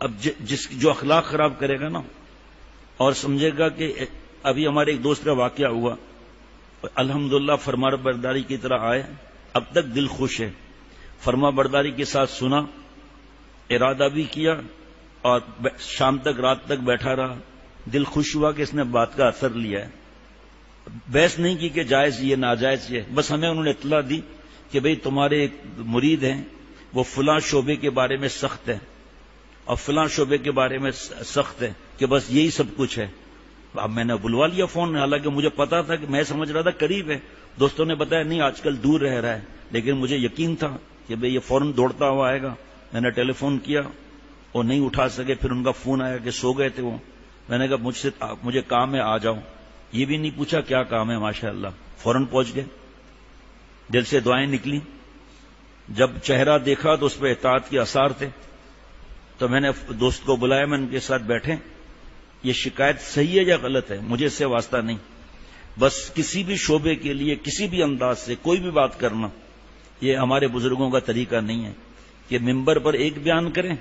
اب جو اخلاق خراب کرے گا نا اور سمجھے گا کہ ابھی ہمارے ایک دوست کا واقعہ ہوا، الحمدللہ فرما برداری کی طرح آئے، اب تک دل خوش ہے، فرما برداری کے ساتھ سنا، ارادہ بھی کیا اور شام تک رات تک بیٹھا رہا، دل خوش ہوا کہ اس نے بات کا اثر لیا ہے۔ بحث نہیں کی کہ جائز یہ ناجائز یہ، بس ہمیں انہوں نے اطلاع دی کہ بھئی تمہارے ایک مرید ہیں وہ فلاں شعبے کے بارے میں سخت ہے اور فلاں شعبے کے بارے میں سخت ہے کہ بس یہی سب کچھ ہے۔ اب میں نے بلوا لیا فون، حالانکہ مجھے پتا تھا کہ میں سمجھ رہا تھا قریب ہے، دوستوں نے بتایا نہیں آج کل دور رہ رہا ہے، لیکن مجھے یقین تھا کہ بھئی یہ فوراً دوڑتا ہوا آئے گا۔ میں نے ٹیلی فون کیا، وہ نہیں اٹھا سکے، پھر ان کا فون آیا کہ سو گئے تھے وہ۔ میں نے کہا مجھے کام ہے آ جاؤ، یہ بھی نہیں پوچھا کیا کام ہے، ماشاءاللہ فوراً پہنچ گئے، دل سے دعائیں نکلی۔ جب چہرہ دیکھا تو اس پہ اطاعت کے آثار تھے، تو میں نے دوست کو بلایا، میں ان کے ساتھ بیٹھے، یہ شکایت صحیح ہے یا غلط ہے، مجھے اس سے واسطہ نہیں، بس کسی بھی شعبے کے لیے کسی بھی انداز سے کوئی بھی بات کرنا یہ ہمارے بزرگوں کا طریقہ نہیں ہے کہ ممبر پر ایک بیان کریں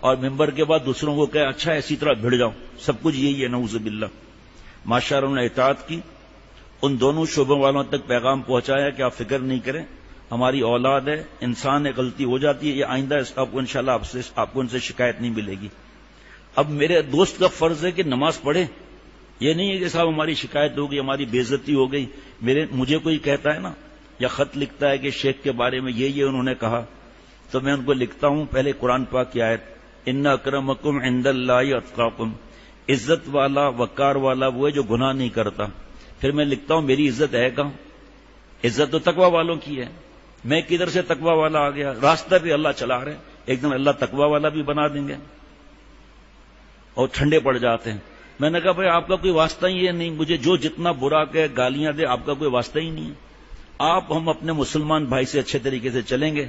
اور ممبر کے بعد دوسروں کو کہے اچھا اسی طرح بھیڑ جاؤ، سب کچھ یہی ہے، نعوذ باللہ۔ ماشاءاللہ انہوں نے اطاعت کی، ان دونوں شعبوں والوں تک پیغام پہنچایا کہ آپ فکر نہیں کریں، ہماری اولاد ہے، انسان ہے، غلطی ہو جاتی ہے، یہ آئندہ آپ کو انشاءاللہ آپ کو ان سے شکایت نہیں ملے گی۔ اب میرے دوست کا فرض ہے کہ نماز پڑھے، یہ نہیں ہے کہ صاحب ہماری شکایت ہو گئی، ہماری بے عزتی ہو گئی، مجھے کوئی کہتا ہے نا یا خط لکھتا ہے کہ شیخ کے بارے میں یہ انہوں نے کہا، تو میں ان کو لکھتا ہوں پہلے قرآن پاک کی آیت، ان اکرمکم عند اللہ اتقاکم، عزت والا وقار والا وہ ہے جو گناہ نہیں کرتا۔ پھر میں لکھتا ہوں میری عزت ہے کہاں، عزت تو تقوی والوں کی ہے، میں کدھر سے تقوی والا آ گیا، راستہ بھی اللہ چلا رہے، ایک دن اللہ تقوی والا بھی بنا دیں گے، اور ٹھنڈے پڑ جاتے ہیں۔ میں نے کہا بھائی آپ کا کوئی واسطہ ہی ہے نہیں، مجھے جو جتنا برا کہے گالیاں دے آپ کا کوئی واسطہ ہی نہیں ہے۔ ہم اپنے مسلمان بھائی سے اچھے طریقے سے چلیں گے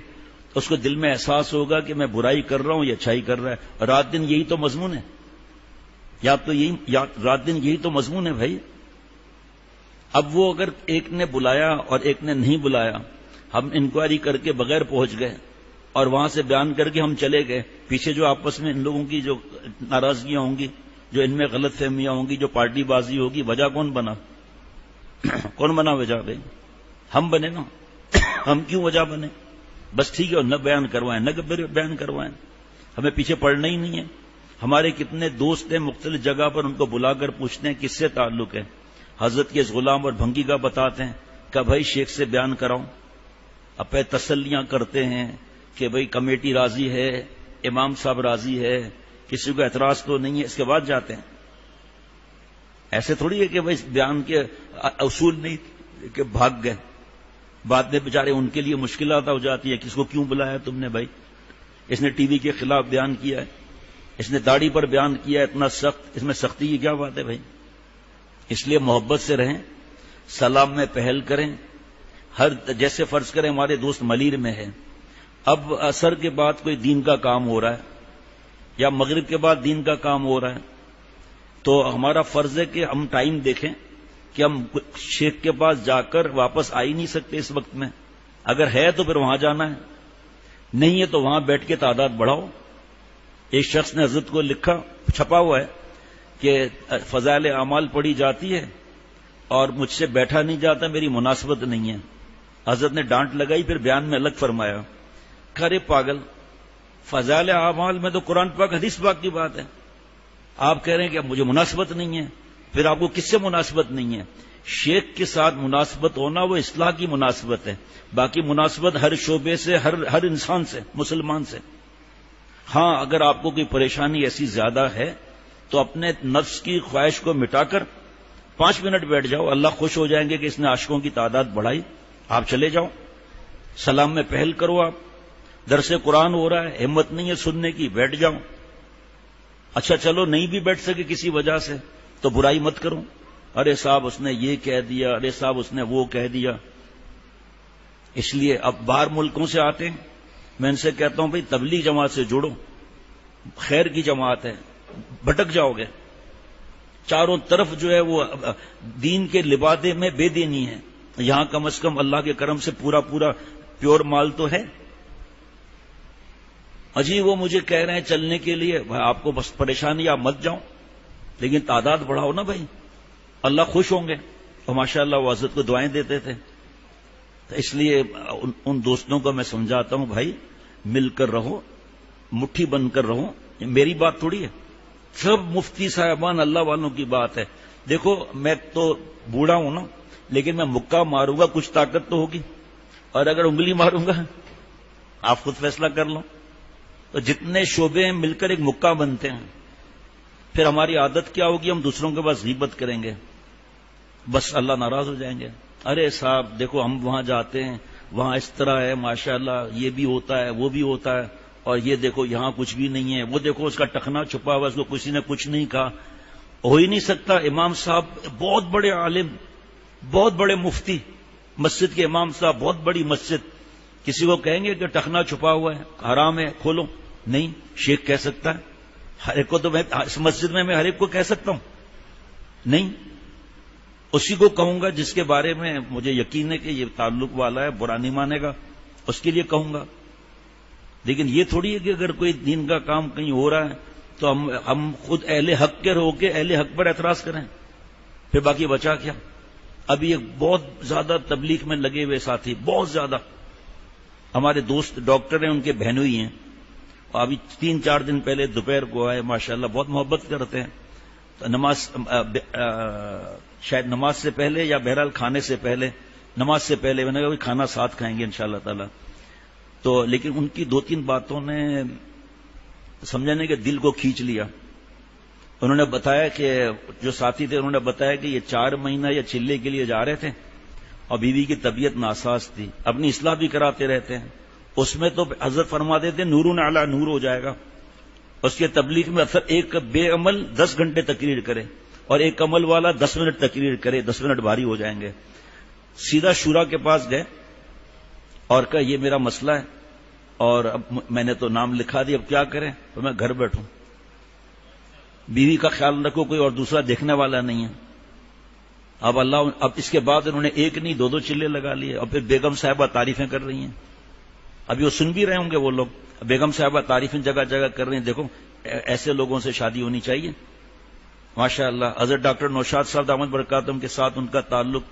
تو اس کو دل میں احساس ہوگا کہ میں برائی کر رہا ہوں یا اچھائی کر رہا ہے، رات دن یہی تو مضمون ہے، رات دن یہی تو مضمون ہے بھائی۔ اب وہ اگر ایک نے بلایا اور ایک نے نہیں بلایا، ہم انکوائری کر کے بغیر پہنچ گئے اور وہاں سے بیان کر کے ہم چلے گئے، پیچھے جو آپس میں ان لوگوں کی جو ناراضگیاں ہوں گی، جو ان میں غلط فہمیاں ہوں گی، جو پارٹی بازی ہوگی، وجہ کون بنا؟ کون بنا وجہ بھائی؟ ہم بنے نا، ہم کیوں وجہ بنے؟ بس ٹھیک ہے، نہ بیان کروائیں نہ بیان کروائیں، ہمیں پیچھے پڑنا ہی نہیں ہے۔ ہمارے کتنے دوست ہیں مختلف جگہ پر، ان کو بلا کر پوچھتے ہیں کس سے تعلق ہے، حضرت کے غلام اور بھنگی کا بتاتے ہیں کہ بھائی شیخ سے بیان کراؤں، اب تسلیاں کرتے ہیں کہ بھائی کمیٹی راضی ہے، امام صاحب راضی ہے، کسی کو اعتراض تو نہیں ہے، اس کے بعد جاتے ہیں۔ ایسے تھوڑی ہے کہ بھائی بیان کے اصول نہیں کہ بھاگ گئے، بعد میں بیچارے ان کے لیے مشکلات ہو جاتی ہے، کس کو کیوں بلایا تم نے بھائی، اس نے ٹی وی کے خلاف بیان کیا ہے، اس نے داڑھی پر بیان کیا ہے اتنا سخت، اس میں سختی کی کیا بات ہے بھائی؟ اس لیے محبت سے رہیں، سلام میں پہل کریں، جیسے فرض کریں ہمارے دوست ملیر میں ہے، اب عصر کے بعد کوئی دین کا کام ہو رہا ہے یا مغرب کے بعد دین کا کام ہو رہا ہے، تو ہمارا فرض ہے کہ ہم ٹائم دیکھیں کہ ہم شیخ کے پاس جا کر واپس آ ہی نہیں سکتے اس وقت میں، اگر ہے تو پھر وہاں جانا ہے، نہیں ہے تو وہاں بیٹھ کے تعداد بڑھاؤ۔ ایک شخص نے حضرت کو لکھا، چھپا ہوا ہے کہ فضائل اعمال پڑھی جاتی ہے اور مجھ سے بیٹھا نہیں جاتا، میری مناسبت نہیں ہے۔ حضرت نے ڈانٹ لگائی، پھر بیان میں الگ فرمایا، ارے پاگل، فضائل اعمال میں تو قرآن پاک حدیث پاک کی بات ہے، آپ کہہ رہے ہیں کہ اب مجھے مناسبت نہیں ہے، پھر آپ کو کس سے مناسبت نہیں ہے؟ شیخ کے ساتھ مناسبت ہونا وہ اصلاح کی مناسبت ہے، باقی مناسبت ہر شعبے سے، ہر انسان سے، مسلمان سے۔ ہاں اگر آپ کو کوئی پریشانی ایسی زیادہ ہے تو اپنے نفس کی خواہش کو مٹا کر 5 منٹ بیٹھ جاؤ، اللہ خوش ہو جائیں گے کہ اس نے عاشقوں کی تعداد بڑھائی، آپ چلے جاؤ، سلام میں پہل کرو، آپ درس قرآن ہو رہا ہے، ہمت نہیں ہے سننے کی، بیٹھ جاؤ۔ اچھا چلو نہیں بھی بیٹھ سکے کسی وجہ سے تو برائی مت کرو، ارے صاحب اس نے یہ کہہ دیا، ارے صاحب اس نے وہ کہہ دیا۔ اس لیے اب باہر ملکوں سے آتے ہیں، میں ان سے کہتا ہوں بھائی تبلیغ جماعت سے جڑو، خیر کی جماعت ہے، بھٹک جاؤ گے، چاروں طرف جو ہے وہ دین کے لبادے میں بے دینی ہے، یہاں کم از کم اللہ کے کرم سے پورا پیور مال تو ہے۔ اجی وہ مجھے کہہ رہے ہیں چلنے کے لیے، بھائی آپ کو بس پریشانی، آپ مت جاؤ، لیکن تعداد بڑھاؤ نا بھائی، اللہ خوش ہوں گے. اور ماشاءاللہ وہ حضرت کو دعائیں دیتے تھے. تو اس لیے ان دوستوں کو میں سمجھاتا ہوں، بھائی مل کر رہو، مٹھی بن کر رہو. میری بات تھوڑی ہے، سب مفتی صاحبان اللہ والوں کی بات ہے. دیکھو میں تو بوڑھا ہوں نا، لیکن میں مکہ ماروں گا کچھ طاقت تو ہوگی، اور اگر انگلی ماروں گا آپ خود فیصلہ کر لو. تو جتنے شعبے ہیں مل کر ایک مکہ بنتے ہیں. پھر ہماری عادت کیا ہوگی، ہم دوسروں کے پاس غیبت کریں گے، بس اللہ ناراض ہو جائیں گے. ارے صاحب دیکھو ہم وہاں جاتے ہیں، وہاں اس طرح ہے، ماشاءاللہ یہ بھی ہوتا ہے وہ بھی ہوتا ہے، اور یہ دیکھو یہاں کچھ بھی نہیں ہے، وہ دیکھو اس کا ٹخنا چھپا ہوا، اس کو کسی نے کچھ نہیں کہا. ہو ہی نہیں سکتا. امام صاحب بہت بڑے عالم، بہت بڑے مفتی، مسجد کے امام صاحب، بہت بڑی مسجد، کسی کو کہیں گے کہ ٹخنا چھپا ہوا ہے، حرام ہے، کھولو؟ نہیں. شیخ کہہ سکتا ہے؟ ہر ایک کو تو میں اس مسجد میں ہر ایک کو کہہ سکتا ہوں؟ نہیں. اسی کو کہوں گا جس کے بارے میں مجھے یقین ہے کہ یہ تعلق والا ہے، برا نہیں مانے گا، اس کے لیے کہوں گا. لیکن یہ تھوڑی ہے کہ اگر کوئی دین کا کام کہیں ہو رہا ہے تو ہم خود اہل حق کے ہو کے اہل حق پر اعتراض کریں، پھر باقی بچا کیا. ابھی ایک بہت زیادہ تبلیغ میں لگے ہوئے ساتھی، بہت زیادہ ہمارے دوست ڈاکٹر ہیں، ان کے بہنوئی ہیں، اور ابھی 3-4 دن پہلے دوپہر کو آئے، ماشاءاللہ بہت محبت کرتے ہیں. تو نماز شاید نماز سے پہلے یا بہرحال کھانے سے پہلے، نماز سے پہلے میں نے کہا کھانا ساتھ کھائیں گے انشاءاللہ تعالی. تو لیکن ان کی 2-3 باتوں نے سمجھنے کے دل کو کھینچ لیا. انہوں نے بتایا کہ جو ساتھی تھے انہوں نے بتایا کہ یہ 4 مہینہ یا چلے کے لیے جا رہے تھے، اور بیوی کی طبیعت ناساز تھی، اپنی اصلاح بھی کراتے رہتے ہیں. اس میں تو حضرت فرما دیتے نور علی نور ہو جائے گا. اس کے تبلیغ میں اکثر ایک بے عمل 10 گھنٹے تقریر کرے، اور ایک عمل والا 10 منٹ تقریر کرے، 10 منٹ بھاری ہو جائیں گے. سیدھا شورا کے پاس گئے اور کہا یہ میرا مسئلہ ہے، اور اب میں نے تو نام لکھا دیا، اب کیا کریں؟ تو میں گھر بیٹھوں، بیوی کا خیال رکھو، کوئی اور دوسرا دیکھنے والا نہیں ہے. اب اس کے بعد انہوں نے 1 نہیں 2 چلے لگا لیے. اور پھر بیگم صاحبہ تعریفیں کر رہی ہیں، ابھی وہ سن بھی رہے ہوں گے وہ لوگ. بیگم صاحبہ تعریفیں جگہ جگہ کر رہی ہیں. دیکھو ایسے لوگوں سے شادی ہونی چاہیے ماشاءاللہ. حضرت ڈاکٹر نوشاد صاحب دامت برکاتہم کے ساتھ ان کا تعلق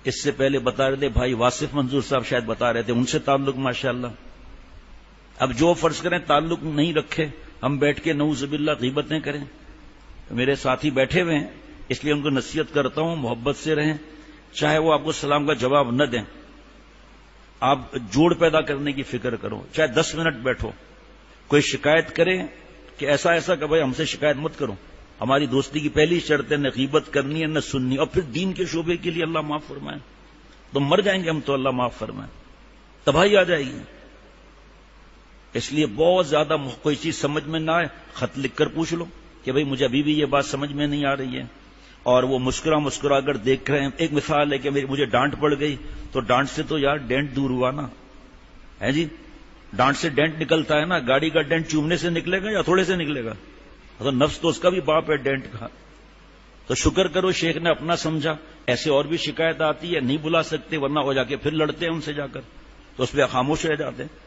اس سے پہلے بتا رہے تھے، بھائی واصف منظور صاحب شاید بتا رہے تھے، ان سے تعلق ماشاءاللہ. اب جو فرض کریں تعلق نہیں رکھے، ہم بیٹھ کے نعوذ باللہ غیبتیں کریں. میرے ساتھی بیٹھے ہوئے ہیں، اس لیے ان کو نصیحت کرتا ہوں محبت سے رہیں، چاہے وہ آپ کو سلام کا جواب نہ دیں، آپ جوڑ پیدا کرنے کی فکر کرو، چاہے 10 منٹ بیٹھو. کوئی شکایت کرے کہ ایسا ایسا کہ بھائی ہم سے شکایت مت کرو. ہماری دوستی کی پہلی شرط ہے نہ غیبت کرنی ہے نہ سننی. اور پھر دین کے شعبے کے لیے اللہ معاف فرمائے، تو مر جائیں گے ہم تو اللہ معاف فرمائے، تباہی آ جائے گی. اس لیے بہت زیادہ کوئی چیز سمجھ میں نہ آئے خط لکھ کر پوچھ لو کہ بھئی مجھے ابھی بھی یہ بات سمجھ میں نہیں آ رہی ہے. اور وہ مسکرا کر دیکھ رہے ہیں. ایک مثال ہے کہ مجھے ڈانٹ پڑ گئی، تو ڈانٹ سے تو یار ڈینٹ دور ہوا نا، ہے جی. ڈانٹ سے ڈینٹ نکلتا ہے نا، گاڑی کا ڈینٹ چومنے سے نکلے گا یا تھوڑے سے نکلے گا؟ تو نفس تو اس کا بھی باپ ہے ڈینٹ کا. تو شکر کرو شیخ نے اپنا سمجھا. ایسے اور بھی شکایت آتی ہے، نہیں بلا سکتے ورنہ ہو جا کے پھر لڑتے ہیں ان سے جا کر، تو اس پہ خاموش رہ جاتے ہیں.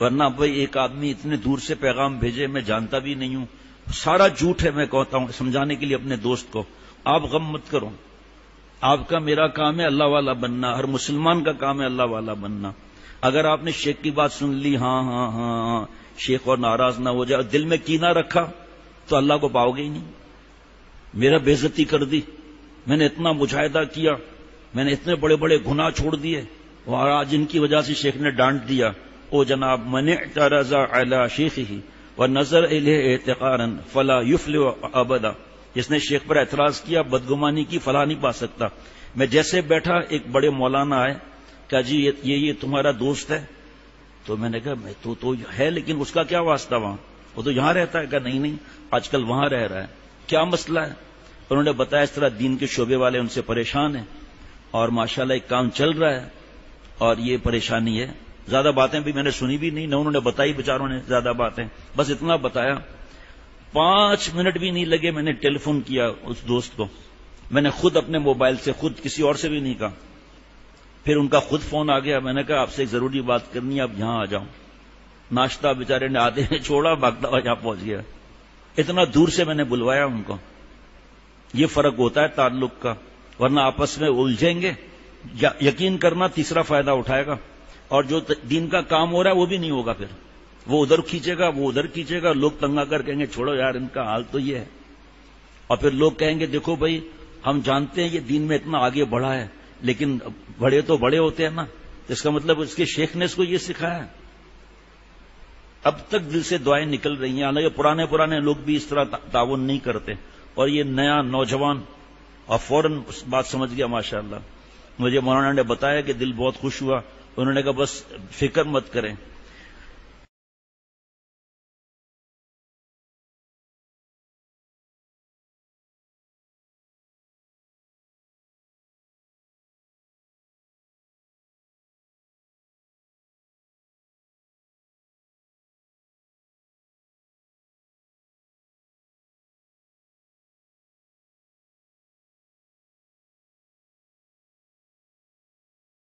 ورنہ بھائی ایک آدمی اتنے دور سے پیغام بھیجے، میں جانتا بھی نہیں ہوں، سارا جھوٹ ہے. میں کہتا ہوں سمجھانے کے لیے اپنے دوست کو، آپ غم مت کرو. آپ کا میرا کام ہے اللہ والا بننا، ہر مسلمان کا کام ہے اللہ والا بننا. اگر آپ نے شیخ کی بات سن لی، ہاں ہاں ہاں شیخ اور ناراض نہ ہو جائے، دل میں کینہ رکھا تو اللہ کو پاؤ گے ہی نہیں. میرا بے عزتی کر دی، میں نے اتنا مجاہدہ کیا، میں نے اتنے بڑے بڑے گناہ چھوڑ دیے، اور آج ان کی وجہ سے شیخ نے ڈانٹ دیا. او جناب من اعترض علی شیخہ ونظر الیہ احتقارا فلا یفلح ابدا. جس نے شیخ پر اعتراض کیا، بدگمانی کی، فلاح نہیں پا سکتا. میں جیسے بیٹھا ایک بڑے مولانا آئے، کہا جی یہ تمہارا دوست ہے؟ تو میں نے کہا میں تو ہے، لیکن اس کا کیا واسطہ وہاں، وہ تو یہاں رہتا ہے. کہا نہیں آج کل وہاں رہ رہا ہے. کیا مسئلہ ہے؟ انہوں نے بتایا اس طرح دین کے شعبے والے ان سے پریشان ہیں، اور ماشاءاللہ ایک کام چل رہا ہے اور یہ پریشانی ہے. زیادہ باتیں بھی میں نے سنی بھی نہیں، نہ انہوں نے بتائی بیچاروں نے زیادہ باتیں، بس اتنا بتایا. 5 منٹ بھی نہیں لگے، میں نے ٹیلی فون کیا اس دوست کو، میں نے خود اپنے موبائل سے، خود کسی اور سے بھی نہیں کہا. پھر ان کا خود فون آ گیا، میں نے کہا آپ سے ایک ضروری بات کرنی ہے، آپ یہاں آ جاؤ. ناشتہ بیچارے نے آتے ہیں چھوڑا، بھاگتا ہوا یہاں پہنچ گیا. اتنا دور سے میں نے بلوایا ان کو. یہ فرق ہوتا ہے تعلق کا، ورنہ آپس میں الجھیں گے. یقین کرنا تیسرا فائدہ اٹھائے گا، اور جو دین کا کام ہو رہا ہے وہ بھی نہیں ہوگا. پھر وہ ادھر کھینچے گا، وہ ادھر کھینچے گا، لوگ تنگا کر کہیں گے چھوڑو یار ان کا حال تو یہ ہے. اور پھر لوگ کہیں گے دیکھو بھائی ہم جانتے ہیں یہ دین میں اتنا آگے بڑھا ہے، لیکن بڑے تو بڑے ہوتے ہیں نا، اس کا مطلب اس کے شیخ نے اس کو یہ سکھایا. اب تک دل سے دعائیں نکل رہی ہیں، حالانکہ پرانے لوگ بھی اس طرح تعاون نہیں کرتے. اور یہ نیا نوجوان اور فوراً بات سمجھ گیا ماشاءاللہ. مجھے مولانا نے بتایا کہ دل بہت خوش ہوا. انہوں نے کہا بس فکر مت کریں،